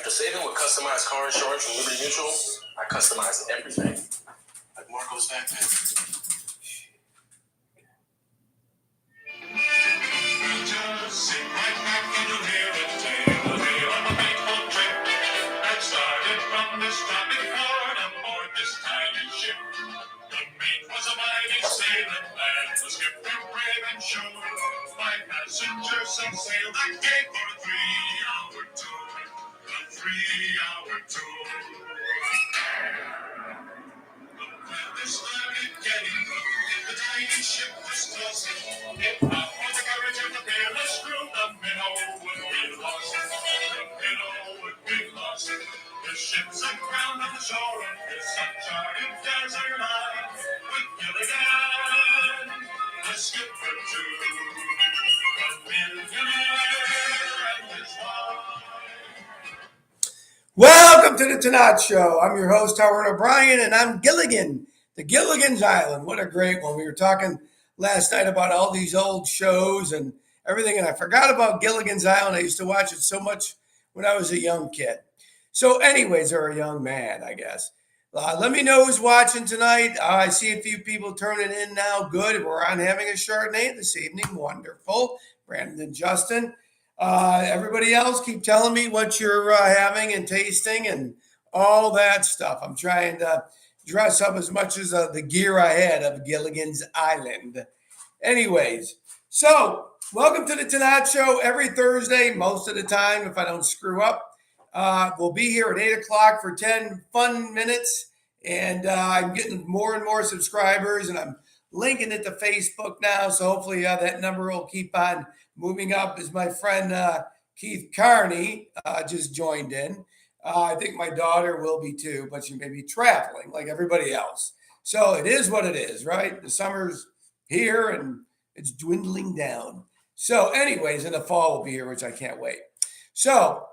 Because even with customized car insurance from Liberty Mutual, I customize everything. Like Marco's backpack. Just sit right back and you'll hear a tale of a fateful trip that started from this tropic port aboard this tiny ship. The mate was a mighty sailing man, the skipper brave and sure. My passengers some sailed that day for a 3-hour tour. A 3-hour tour. The weather started getting rough. The tiny ship was tossing. If not for the courage of the fearless crew, the minnow would be lost. The minnow would be lost. The ship's aground on the shore of this uncharted desert island. With Gilligan, the skipper too. A millionaire and his wife. Welcome to the TANNAT Show. I'm your host, Chateau O'Brien, and I'm Gilligan, the Gilligan's Island. What a great one. We were talking last night about all these old shows and everything, and I forgot about Gilligan's Island. I used to watch it so much when I was a young kid. So anyways, or a young man, I guess. Let me know who's watching tonight. I see a few people turning in now. Good. We're on having a Chardonnay this evening. Wonderful. Brandon and Justin. Everybody else, keep telling me what you're having and tasting and all that stuff. I'm trying to dress up as much as the gear I had of Gilligan's Island. Anyways, so welcome to the TANNAT Show every Thursday, most of the time, if I don't screw up. We'll be here at 8 o'clock for 10 fun minutes, and I'm getting more and more subscribers, and I'm linking it to Facebook now, so hopefully that number will keep on moving up. As my friend Keith Carney just joined in. I think my daughter will be too, but she may be traveling like everybody else. So it is what it is, right? The summer's here and it's dwindling down. So anyways, in the fall we'll be here, which I can't wait. So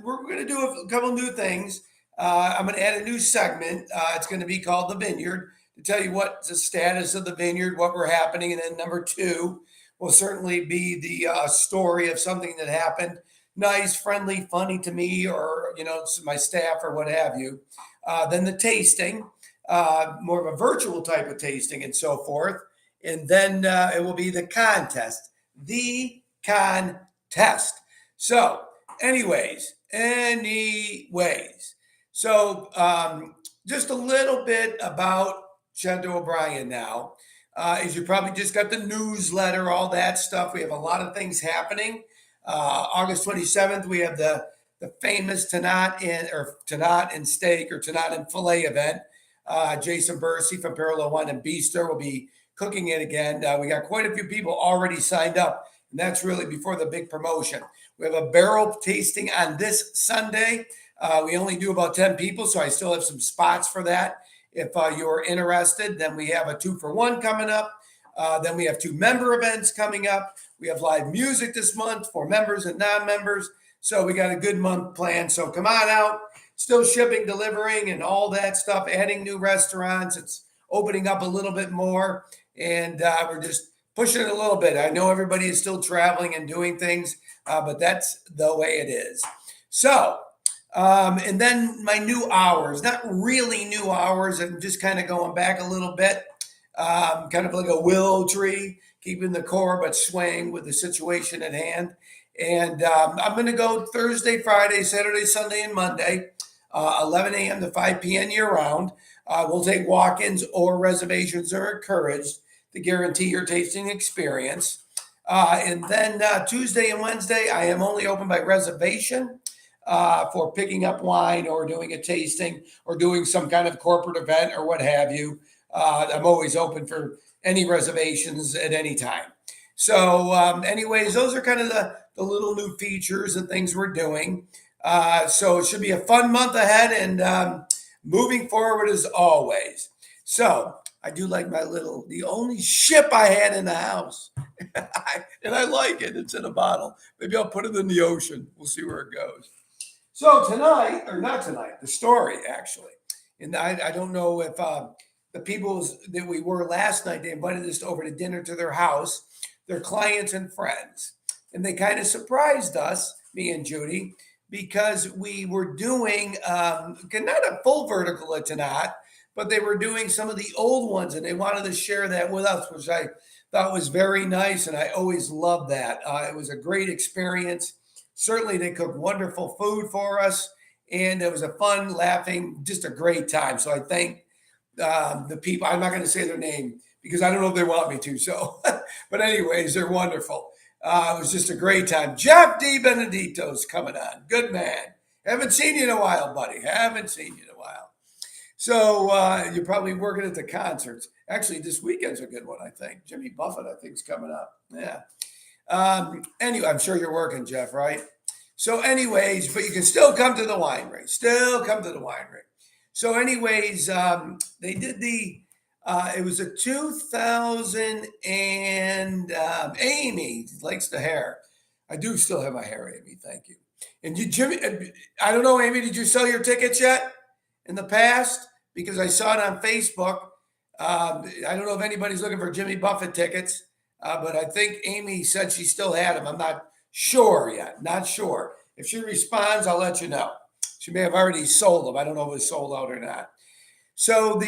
we're going to do a couple new things. I'm going to add a new segment. It's going to be called The Vineyard, to tell you what's the status of the vineyard, what we're happening. And then number 2 will certainly be the story of something that happened. Nice, friendly, funny to me, or, my staff or what have you. Then the tasting, more of a virtual type of tasting and so forth. And then it will be the contest. So anyways. So just a little bit about Chateau O'Brien now. As you probably just got the newsletter, all that stuff. We have a lot of things happening. August 27th, we have the famous TANNAT and Steak or TANNAT and Filet event. Jason Bursey from Parallel Wine and Bistro will be cooking it again. We got quite a few people already signed up, and that's really before the big promotion. We have a barrel tasting on this Sunday. We only do about 10 people, so I still have some spots for that. If you're interested, then we have a 2-for-1 coming up. Then we have 2 member events coming up. We have live music this month for members and non-members. So we got a good month planned. So come on out. Still shipping, delivering, and all that stuff. Adding new restaurants. It's opening up a little bit more. And we're just pushing it a little bit. I know everybody is still traveling and doing things, but that's the way it is. So, and then my new hours, not really new hours. I'm just kind of going back a little bit, kind of like a willow tree, keeping the core, but swaying with the situation at hand. And I'm going to go Thursday, Friday, Saturday, Sunday, and Monday, 11 a.m. to 5 p.m. year round. We'll take walk-ins or reservations are encouraged to guarantee your tasting experience. And then Tuesday and Wednesday, I am only open by reservation. For picking up wine or doing a tasting or doing some kind of corporate event or what have you. I'm always open for any reservations at any time. So anyways, those are kind of the little new features and things we're doing. So it should be a fun month ahead and moving forward as always. So I do like the only ship I had in the house. And I like it. It's in a bottle. Maybe I'll put it in the ocean. We'll see where it goes. So the story actually. And I don't know if the people that we were last night, they invited us over to dinner to their house, their clients and friends. And they kind of surprised us, me and Judy, because we were doing not a full vertical at Tanat, but they were doing some of the old ones, and they wanted to share that with us, which I thought was very nice, and I always loved that. It was a great experience. Certainly, they cooked wonderful food for us, and it was a fun, laughing, just a great time. So I thank the people. I'm not going to say their name because I don't know if they want me to. So, but anyways, they're wonderful. It was just a great time. Jeff D. Benedito's coming on. Good man. Haven't seen you in a while, buddy. Haven't seen you in a while. So you're probably working at the concerts. Actually, this weekend's a good one, I think. Jimmy Buffett, I think, is coming up. Yeah. Anyway, I'm sure you're working, Jeff, right? So anyways, but you can still come to the winery. Still come to the winery. So anyways, they did it was a 2000 and Amy likes the hair. I do still have my hair, Amy. Thank you. And you, Jimmy, I don't know, Amy, did you sell your tickets yet in the past? Because I saw it on Facebook. I don't know if anybody's looking for Jimmy Buffett tickets, but I think Amy said she still had them. I'm not sure yet. Not sure. If she responds, I'll let you know. She may have already sold them. I don't know if it was sold out or not. So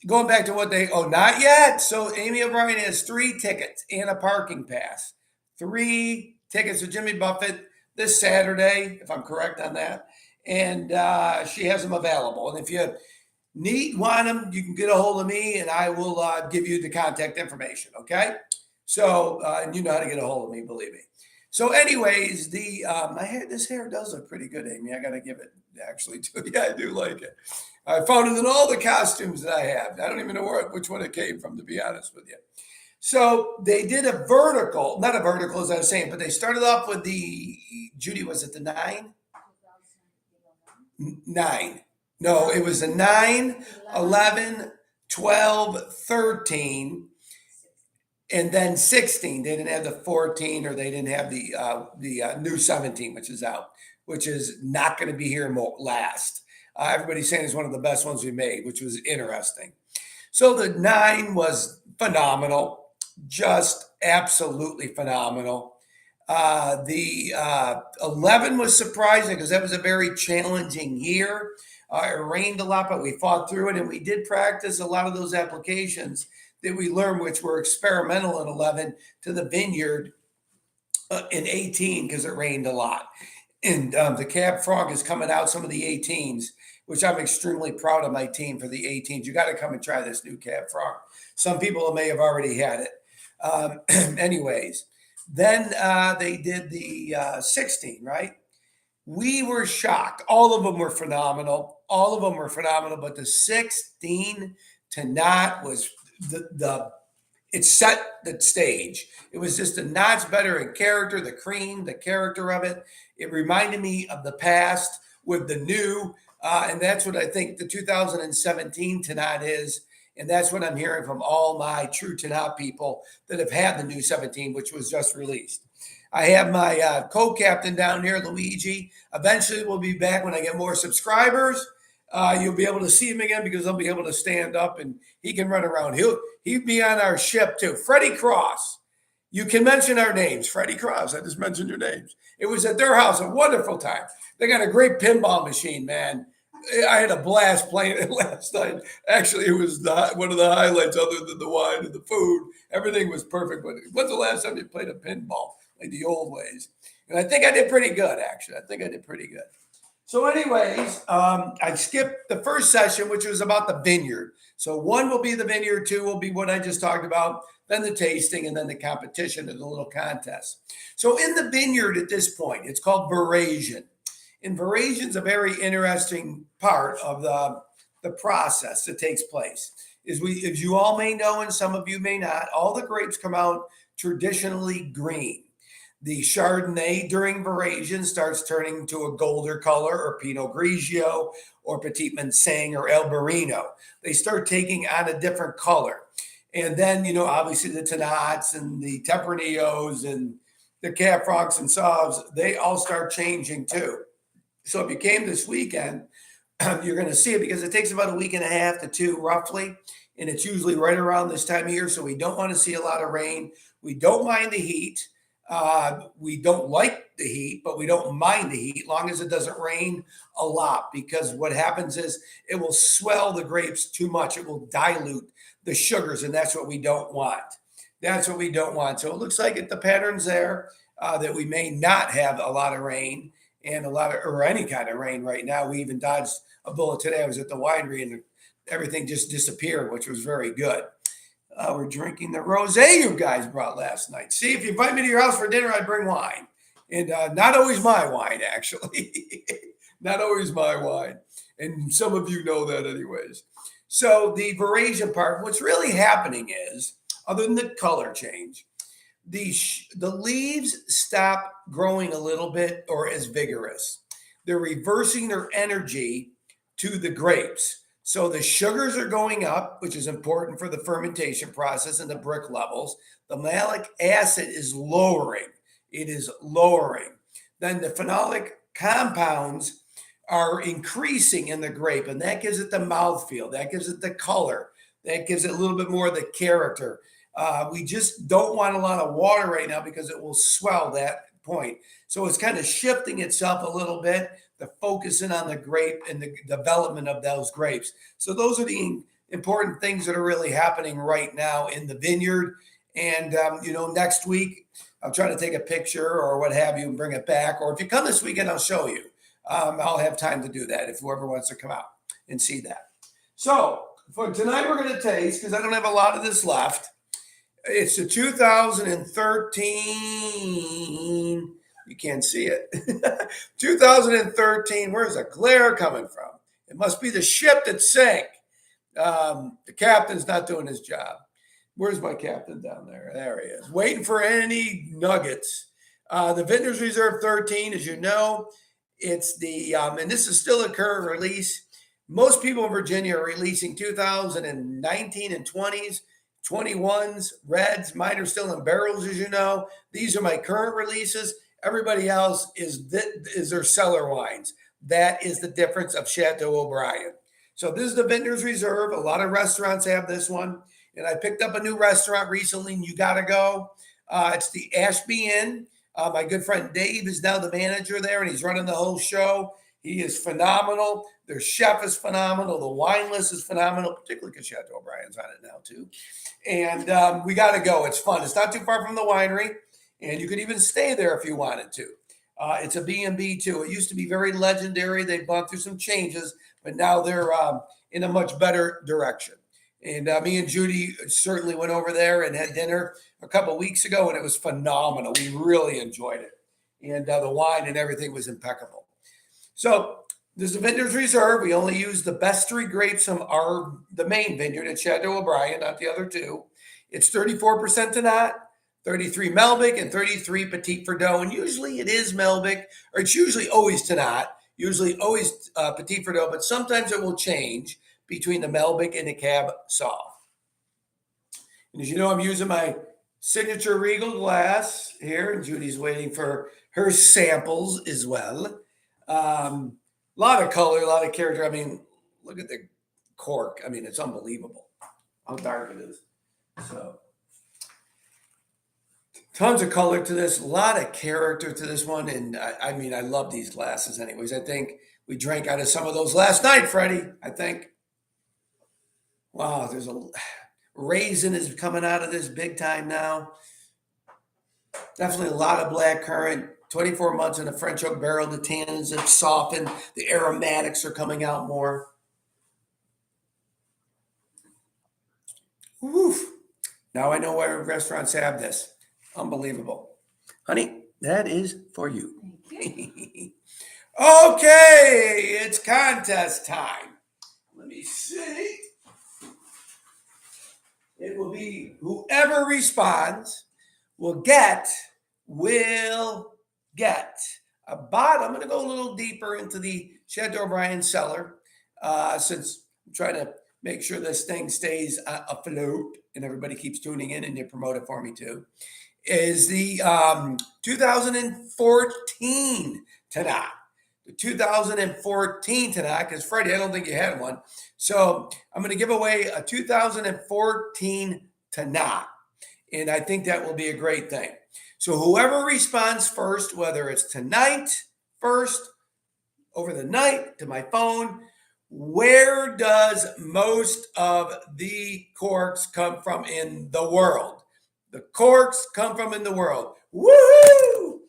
going back to not yet. So Amy O'Brien has 3 tickets and a parking pass. 3 tickets to Jimmy Buffett this Saturday, if I'm correct on that. And she has them available. And if you want them, you can get a hold of me and I will give you the contact information. Okay. So, and you know how to get a hold of me, believe me. So anyways, this hair does look pretty good, Amy. I got to give it actually to you. Yeah, I do like it. I found it in all the costumes that I have. I don't even know which one it came from, to be honest with you. So they did not a vertical as I was saying, but they started off with Judy, was it the 9? 9. No, it was a 9, 11, 12, 13, and then 16. They didn't have the 14, or they didn't have the new 17, which is out, which is not going to be here last. Everybody's saying it's one of the best ones we made, which was interesting. So the 9 was phenomenal, just absolutely phenomenal. The 11 was surprising because that was a very challenging year. It rained a lot, but we fought through it, and we did practice a lot of those applications that we learned, which were experimental in 11 to the vineyard in 18 because it rained a lot. And the Cab Frog is coming out, some of the 18s, which I'm extremely proud of my team for the 18s. You got to come and try this new Cab Frog. Some people may have already had it. Anyways, then they did the 16, right? We were shocked. All of them were phenomenal. But the 16 TANNAT was it set the stage. It was just a notch better in character, the character of it. It reminded me of the past with the new, and that's what I think the 2017 TANNAT is. And that's what I'm hearing from all my true TANNAT people that have had the new 17, which was just released. I have my co-captain down here, Luigi. Eventually, we'll be back when I get more subscribers. You'll be able to see him again because he'll be able to stand up and he can run around. He'll be on our ship too. Freddie Cross. You can mention our names. Freddie Cross. I just mentioned your names. It was at their house, a wonderful time. They got a great pinball machine, man. I had a blast playing it last night. Actually, it was one of the highlights other than the wine and the food. Everything was perfect. But when's the last time you played a pinball like the old ways? And I think I did pretty good, actually. So anyways, I skipped the first session, which was about the vineyard. So 1 will be the vineyard, 2 will be what I just talked about, then the tasting, and then the competition and the little contest. So in the vineyard at this point, it's called Verasion. And Verasion is a very interesting part of the process that takes place. As you all may know, and some of you may not, all the grapes come out traditionally green. The Chardonnay during Verasion starts turning to a golder color, or Pinot Grigio, or Petit Manseng, or Albarino. They start taking on a different color. And then, obviously the TANNATs and the Tempranillos and the Cab Francs and Sauves, they all start changing too. So if you came this weekend, you're going to see it because it takes about a week and a half to 2 roughly. And it's usually right around this time of year. So we don't want to see a lot of rain. We don't mind the heat. We don't like the heat, but we don't mind the heat, long as it doesn't rain a lot. Because what happens is it will swell the grapes too much. It will dilute the sugars, and that's what we don't want. That's what we don't want. So it looks like the pattern's there, that we may not have a lot of rain and or any kind of rain right now. We even dodged a bullet today. I was at the winery and everything just disappeared, which was very good. We're drinking the rosé you guys brought last night. See, if you invite me to your house for dinner, I'd bring wine. And not always my wine, actually. Not always my wine. And some of you know that anyways. So the veraison part, what's really happening is, other than the color change, the leaves stop growing a little bit or as vigorous. They're reversing their energy to the grapes. So the sugars are going up, which is important for the fermentation process and the brick levels. The malic acid is lowering. It is lowering. Then the phenolic compounds are increasing in the grape, and that gives it the mouthfeel. That gives it the color. That gives it a little bit more of the character. We just don't want a lot of water right now because it will swell that point. So it's kind of shifting itself a little bit, the focusing on the grape and the development of those grapes. So those are the important things that are really happening right now in the vineyard. And, next week, I'll try to take a picture or what have you and bring it back. Or if you come this weekend, I'll show you. I'll have time to do that if whoever wants to come out and see that. So for tonight, we're going to taste, because I don't have a lot of this left. It's a 2013. You can't see it. 2013. Where's the glare coming from? It must be the ship that sank. The captain's not doing his job. Where's my captain down there? There he is, waiting for any nuggets. The Vintners Reserve 13, as you know, it's the, and this is still a current release. Most people in Virginia are releasing 2019 and 20s. 21s, reds, mine are still in barrels, as you know. These are my current releases. Everybody else is their cellar wines. That is the difference of Chateau O'Brien. So this is the Vintners Reserve. A lot of restaurants have this one. And I picked up a new restaurant recently, and you got to go. It's the Ashby Inn. My good friend Dave is now the manager there, and he's running the whole show. He is phenomenal. Their chef is phenomenal. The wine list is phenomenal, particularly because Chateau O'Brien's on it now, too. And we got to go. It's fun. It's not too far from the winery, and you could even stay there if you wanted to. It's a B&B, too. It used to be very legendary. They've gone through some changes, but now they're in a much better direction. And me and Judy certainly went over there and had dinner a couple of weeks ago, and it was phenomenal. We really enjoyed it. And the wine and everything was impeccable. So this is the Vintners Reserve. We only use the best three grapes from the main vineyard at Chateau O'Brien, not the other two. It's 34% Tannat, 33 Malbec, and 33 Petit Verdot. And usually it is Malbec, or it's usually always Tannat, usually always Petit Verdot, but sometimes it will change between the Malbec and the Cab Sauv. And as you know, I'm using my signature Regal glass here, and Judy's waiting for her samples as well. A lot of color, a lot of character. I mean, look at the cork. I mean, it's unbelievable how dark it is. So, tons of color to this, a lot of character to this one. And I mean, I love these glasses anyways. I think we drank out of some of those last night, Freddie, I think. Wow, there's a raisin is coming out of this big time now. Definitely a lot of black currant. 24 months in a French oak barrel. The tannins have softened. The aromatics are coming out more. Woof. Now I know why restaurants have this. Unbelievable. Honey, that is for you. Okay, it's contest time. Let me see. It will be whoever responds will get a bottle. I'm going to go a little deeper into the Chateau O'Brien cellar since I'm trying to make sure this thing stays afloat and everybody keeps tuning in and you promote it for me too. Is the 2014 Tannat. The 2014 Tannat, because Freddie, I don't think you had one. So I'm going to give away a 2014 Tannat. And I think that will be a great thing. So whoever responds first, whether it's tonight, first, over the night, to my phone, where does most of the corks come from in the world? The corks come from in the world. Woohoo!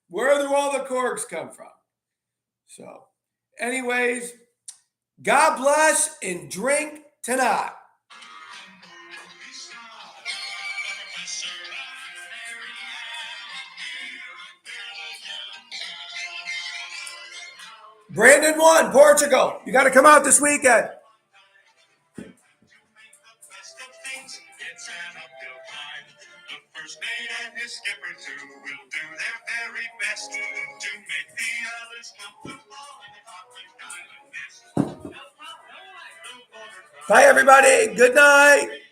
Where do all the corks come from? So, anyways, God bless and drink tonight. Brandon won, Portugal. You got to come out this weekend. First mate and his skipper too will do their very best to make the others comfortable in the Island nest. Bye, everybody. Good night.